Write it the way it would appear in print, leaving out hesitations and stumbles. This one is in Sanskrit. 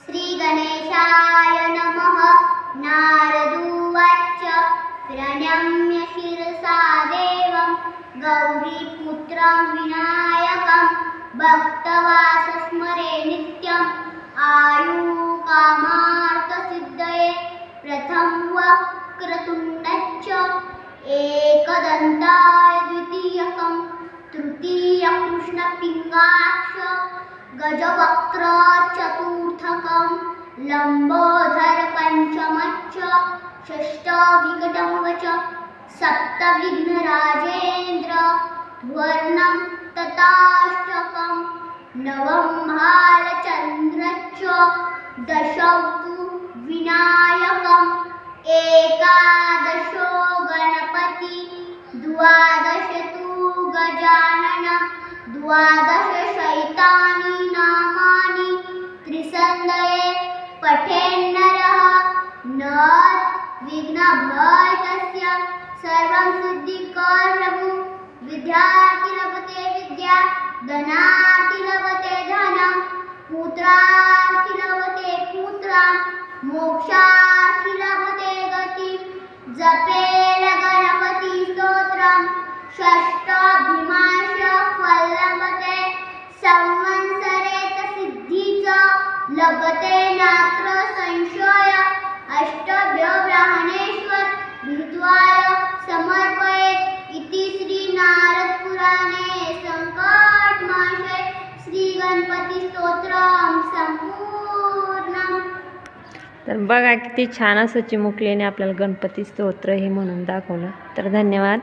श्रीगणेशाय नमः। नारदुवाच प्रणम्य शिरसा देवं गौरीपुत्रं विनायकं भक्तवासस्मरे नित्यम् आयुकामार्थसिद्धये। प्रथमं वक्रतुण्डश्च एकदन्ताय द्वितीयकं तृतीयकृष्णपिङ्गाक्ष गजवक्त्र चतुर्थकं लम्बोदर पञ्चमश्च षष्ठविकटमवच सप्तविघ्नराजेन्द्र वर्णं तथाष्टकं नवं भालचन्द्रश्च दशौ तु विनायकम् एकादशो गणपति द्वादश तु गजानन द्वादश शैतानि नामानि त्रिसन्धये पठेन्नरः न विघ्नभयस्तस्य सर्वं सिद्धिकरं विद्यार्थी लभते विद्या धनार्थी लभते धनं पुत्रार्थी लभते पुत्रं मोक्षार्थी लभते गति। जपेल गणपति स्तोत्रं षष्ठाभिमाश फलमते संवत्सरेत सिद्धि च लभते नात्र संशय। अष्टभ्यो ब्रह्मणेश्वर ऋत्वाय समर्पयेत् इति श्री नारद पुराणे संकटमासे श्री गणपती स्तोत्रम संपूर्णम। तर बघा किती छान असं चिमुकलीने आपल्याला गणपती स्तोत्र हे म्हणून दाखवलं. तर धन्यवाद.